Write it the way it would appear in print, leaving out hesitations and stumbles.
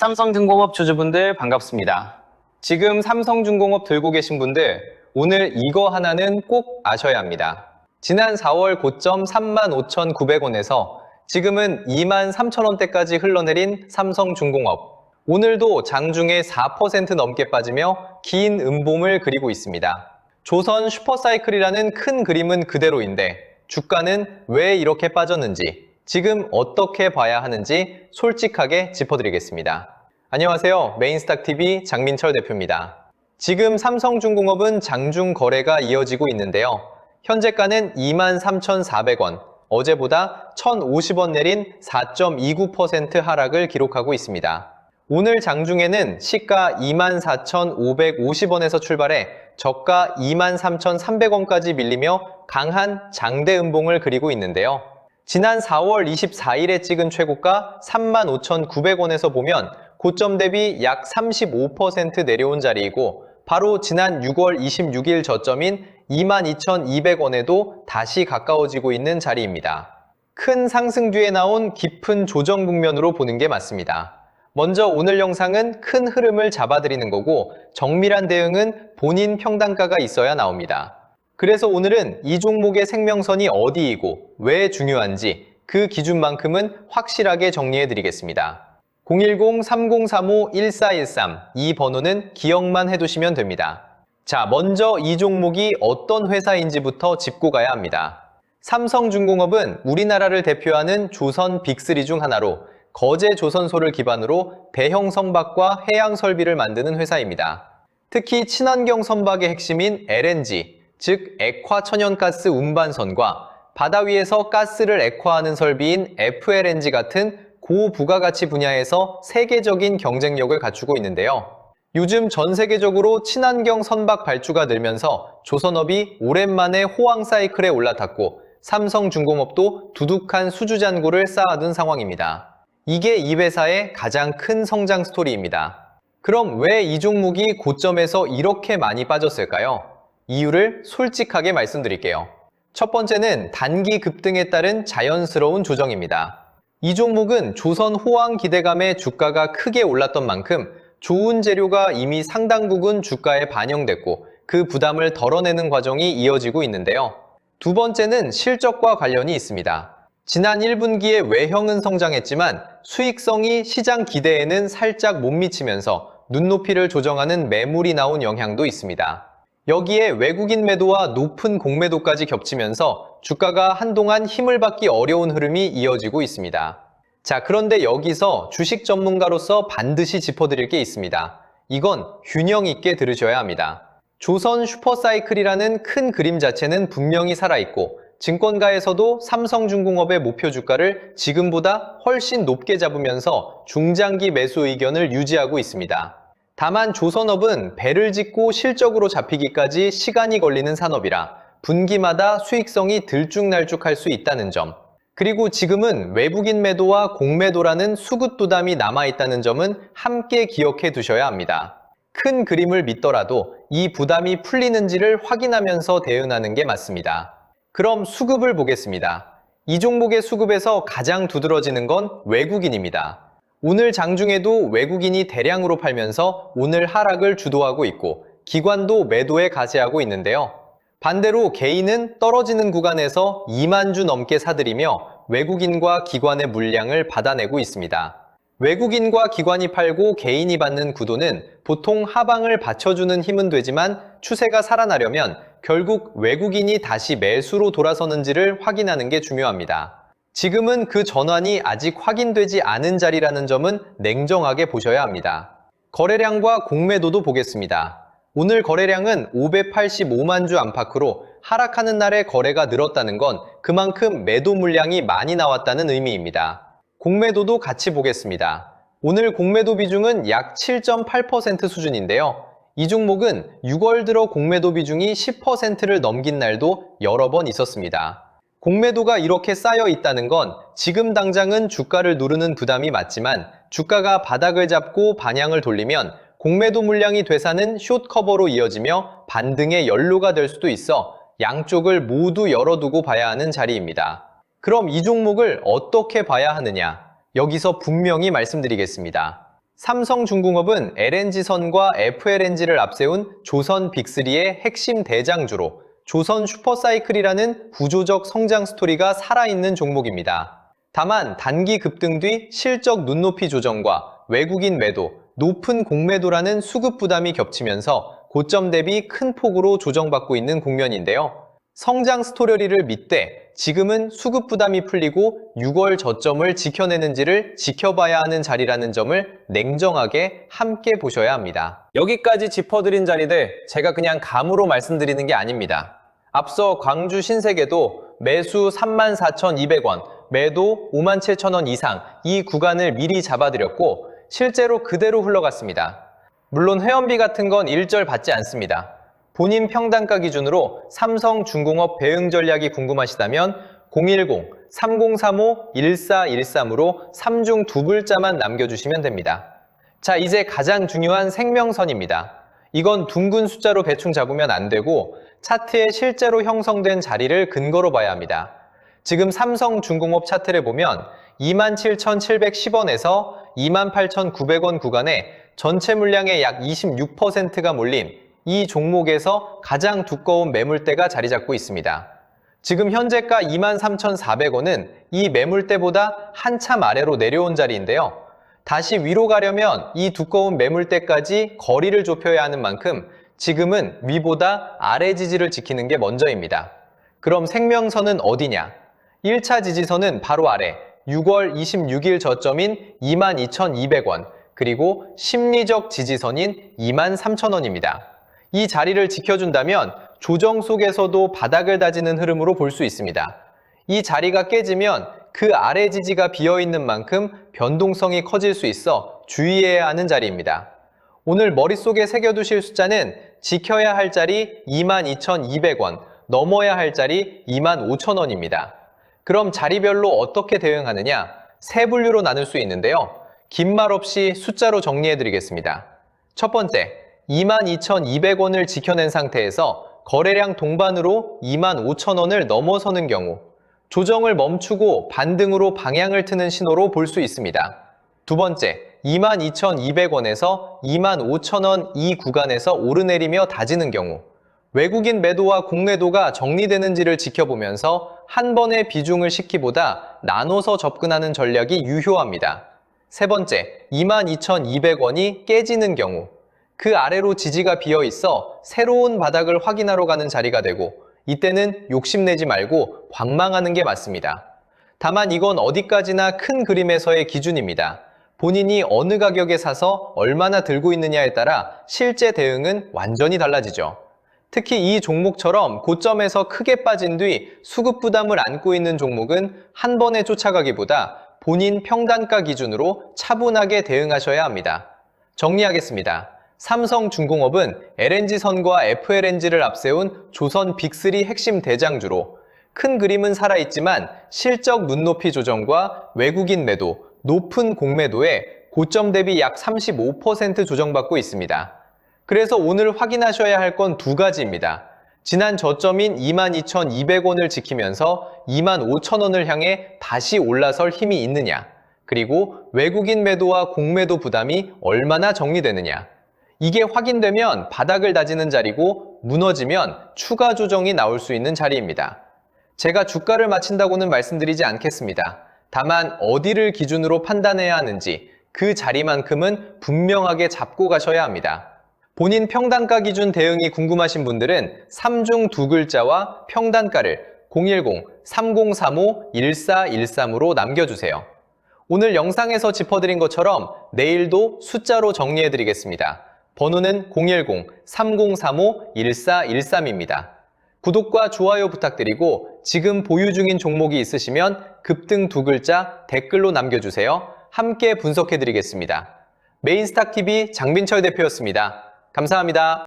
삼성중공업 주주분들 반갑습니다. 지금 삼성중공업 들고 계신 분들 오늘 이거 하나는 꼭 아셔야 합니다. 지난 4월 고점 35,900원에서 지금은 23,000원대까지 흘러내린 삼성중공업. 오늘도 장중에 4% 넘게 빠지며 긴 음봉을 그리고 있습니다. 조선 슈퍼사이클이라는 큰 그림은 그대로인데 주가는 왜 이렇게 빠졌는지, 지금 어떻게 봐야 하는지 솔직하게 짚어드리겠습니다. 안녕하세요. 메인스탁TV 장민철 대표입니다. 지금 삼성중공업은 장중 거래가 이어지고 있는데요. 현재가는 23,400원, 어제보다 1,050원 내린 4.29% 하락을 기록하고 있습니다. 오늘 장중에는 시가 24,550원에서 출발해 저가 23,300원까지 밀리며 강한 장대 음봉을 그리고 있는데요. 지난 4월 24일에 찍은 최고가 35,900원에서 보면 고점 대비 약 35% 내려온 자리이고, 바로 지난 6월 26일 저점인 22,200원에도 다시 가까워지고 있는 자리입니다. 큰 상승 뒤에 나온 깊은 조정 국면으로 보는 게 맞습니다. 먼저 오늘 영상은 큰 흐름을 잡아드리는 거고, 정밀한 대응은 본인 평단가가 있어야 나옵니다. 그래서 오늘은 이 종목의 생명선이 어디이고 왜 중요한지 그 기준만큼은 확실하게 정리해드리겠습니다. 010-3035-1413 이 번호는 기억만 해두시면 됩니다. 자, 먼저 이 종목이 어떤 회사인지부터 짚고 가야 합니다. 삼성중공업은 우리나라를 대표하는 조선 빅3 중 하나로 거제 조선소를 기반으로 대형 선박과 해양 설비를 만드는 회사입니다. 특히 친환경 선박의 핵심인 LNG, 즉 액화 천연가스 운반선과 바다 위에서 가스를 액화하는 설비인 FLNG 같은 고부가가치 분야에서 세계적인 경쟁력을 갖추고 있는데요. 요즘 전 세계적으로 친환경 선박 발주가 늘면서 조선업이 오랜만에 호황 사이클에 올라탔고, 삼성중공업도 두둑한 수주잔고를 쌓아둔 상황입니다. 이게 이 회사의 가장 큰 성장 스토리입니다. 그럼 왜 이 종목이 고점에서 이렇게 많이 빠졌을까요? 이유를 솔직하게 말씀드릴게요. 첫 번째는 단기 급등에 따른 자연스러운 조정입니다. 이 종목은 조선 호황 기대감에 주가가 크게 올랐던 만큼 좋은 재료가 이미 상당 부분 주가에 반영됐고, 그 부담을 덜어내는 과정이 이어지고 있는데요. 두 번째는 실적과 관련이 있습니다. 지난 1분기에 외형은 성장했지만 수익성이 시장 기대에는 살짝 못 미치면서 눈높이를 조정하는 매물이 나온 영향도 있습니다. 여기에 외국인 매도와 높은 공매도까지 겹치면서 주가가 한동안 힘을 받기 어려운 흐름이 이어지고 있습니다. 자, 그런데 여기서 주식 전문가로서 반드시 짚어드릴 게 있습니다. 이건 균형 있게 들으셔야 합니다. 조선 슈퍼사이클이라는 큰 그림 자체는 분명히 살아있고, 증권가에서도 삼성중공업의 목표 주가를 지금보다 훨씬 높게 잡으면서 중장기 매수 의견을 유지하고 있습니다. 다만 조선업은 배를 짓고 실적으로 잡히기까지 시간이 걸리는 산업이라 분기마다 수익성이 들쭉날쭉할 수 있다는 점, 그리고 지금은 외국인 매도와 공매도라는 수급 부담이 남아있다는 점은 함께 기억해 두셔야 합니다. 큰 그림을 믿더라도 이 부담이 풀리는지를 확인하면서 대응하는 게 맞습니다. 그럼 수급을 보겠습니다. 이 종목의 수급에서 가장 두드러지는 건 외국인입니다. 오늘 장중에도 외국인이 대량으로 팔면서 오늘 하락을 주도하고 있고, 기관도 매도에 가세하고 있는데요. 반대로 개인은 떨어지는 구간에서 2만 주 넘게 사들이며 외국인과 기관의 물량을 받아내고 있습니다. 외국인과 기관이 팔고 개인이 받는 구도는 보통 하방을 받쳐주는 힘은 되지만 추세가 살아나려면 결국 외국인이 다시 매수로 돌아서는지를 확인하는 게 중요합니다. 지금은 그 전환이 아직 확인되지 않은 자리라는 점은 냉정하게 보셔야 합니다. 거래량과 공매도도 보겠습니다. 오늘 거래량은 585만 주 안팎으로 하락하는 날에 거래가 늘었다는 건 그만큼 매도 물량이 많이 나왔다는 의미입니다. 공매도도 같이 보겠습니다. 오늘 공매도 비중은 약 7.8% 수준인데요. 이 종목은 6월 들어 공매도 비중이 10%를 넘긴 날도 여러 번 있었습니다. 공매도가 이렇게 쌓여 있다는 건 지금 당장은 주가를 누르는 부담이 맞지만, 주가가 바닥을 잡고 반향을 돌리면 공매도 물량이 되사는 숏 커버로 이어지며 반등의 연료가 될 수도 있어 양쪽을 모두 열어두고 봐야 하는 자리입니다. 그럼 이 종목을 어떻게 봐야 하느냐? 여기서 분명히 말씀드리겠습니다. 삼성중공업은 LNG선과 FLNG를 앞세운 조선 빅3의 핵심 대장주로 조선 슈퍼사이클이라는 구조적 성장 스토리가 살아있는 종목입니다. 다만 단기 급등 뒤 실적 눈높이 조정과 외국인 매도, 높은 공매도라는 수급 부담이 겹치면서 고점 대비 큰 폭으로 조정받고 있는 국면인데요. 성장 스토리를 믿되 지금은 수급 부담이 풀리고 6월 저점을 지켜내는지를 지켜봐야 하는 자리라는 점을 냉정하게 함께 보셔야 합니다. 여기까지 짚어드린 자리들 제가 그냥 감으로 말씀드리는 게 아닙니다. 앞서 광주 신세계도 매수 34,200원, 매도 57,000원 이상 이 구간을 미리 잡아드렸고 실제로 그대로 흘러갔습니다. 물론 회원비 같은 건 일절 받지 않습니다. 본인 평단가 기준으로 삼성중공업 배응 전략이 궁금하시다면 010-3035-1413으로 3중 2글자만 남겨주시면 됩니다. 자, 이제 가장 중요한 생명선입니다. 이건 둥근 숫자로 대충 잡으면 안 되고 차트에 실제로 형성된 자리를 근거로 봐야 합니다. 지금 삼성중공업 차트를 보면 27,710원에서 28,900원 구간에 전체 물량의 약 26%가 몰린 이 종목에서 가장 두꺼운 매물대가 자리 잡고 있습니다. 지금 현재가 23,400원은 이 매물대보다 한참 아래로 내려온 자리인데요. 다시 위로 가려면 이 두꺼운 매물대까지 거리를 좁혀야 하는 만큼 지금은 위보다 아래 지지를 지키는 게 먼저입니다. 그럼 생명선은 어디냐? 1차 지지선은 바로 아래 6월 26일 저점인 22,200원, 그리고 심리적 지지선인 23,000원입니다. 이 자리를 지켜준다면 조정 속에서도 바닥을 다지는 흐름으로 볼 수 있습니다. 이 자리가 깨지면 그 아래 지지가 비어있는 만큼 변동성이 커질 수 있어 주의해야 하는 자리입니다. 오늘 머릿속에 새겨두실 숫자는 지켜야 할 자리 22,200원, 넘어야 할 자리 25,000원입니다. 그럼 자리별로 어떻게 대응하느냐? 세 분류로 나눌 수 있는데요. 긴 말 없이 숫자로 정리해드리겠습니다. 첫 번째, 22,200원을 지켜낸 상태에서 거래량 동반으로 25,000원을 넘어서는 경우 조정을 멈추고 반등으로 방향을 트는 신호로 볼 수 있습니다. 두 번째, 22,200원에서 25,000원 이 구간에서 오르내리며 다지는 경우 외국인 매도와 공매도가 정리되는지를 지켜보면서 한 번에 비중을 싣기보다 나눠서 접근하는 전략이 유효합니다. 세 번째, 22,200원이 깨지는 경우 그 아래로 지지가 비어 있어 새로운 바닥을 확인하러 가는 자리가 되고 이때는 욕심내지 말고 관망하는 게 맞습니다. 다만 이건 어디까지나 큰 그림에서의 기준입니다. 본인이 어느 가격에 사서 얼마나 들고 있느냐에 따라 실제 대응은 완전히 달라지죠. 특히 이 종목처럼 고점에서 크게 빠진 뒤 수급 부담을 안고 있는 종목은 한 번에 쫓아가기보다 본인 평단가 기준으로 차분하게 대응하셔야 합니다. 정리하겠습니다. 삼성중공업은 LNG선과 FLNG를 앞세운 조선 빅3 핵심 대장주로 큰 그림은 살아있지만 실적 눈높이 조정과 외국인 매도, 높은 공매도에 고점 대비 약 35% 조정받고 있습니다. 그래서 오늘 확인하셔야 할 건 두 가지입니다. 지난 저점인 22,200원을 지키면서 25,000원을 향해 다시 올라설 힘이 있느냐, 그리고 외국인 매도와 공매도 부담이 얼마나 정리되느냐. 이게 확인되면 바닥을 다지는 자리고 무너지면 추가 조정이 나올 수 있는 자리입니다. 제가 주가를 맞힌다고는 말씀드리지 않겠습니다. 다만 어디를 기준으로 판단해야 하는지 그 자리만큼은 분명하게 잡고 가셔야 합니다. 본인 평단가 기준 대응이 궁금하신 분들은 3중 2글자와 평단가를 010-3035-1413으로 남겨주세요. 오늘 영상에서 짚어드린 것처럼 내일도 숫자로 정리해드리겠습니다. 번호는 010-3035-1413입니다. 구독과 좋아요 부탁드리고 지금 보유 중인 종목이 있으시면 급등 2글자 댓글로 남겨주세요. 함께 분석해드리겠습니다. 메인스탁TV 장빈철 대표였습니다. 감사합니다.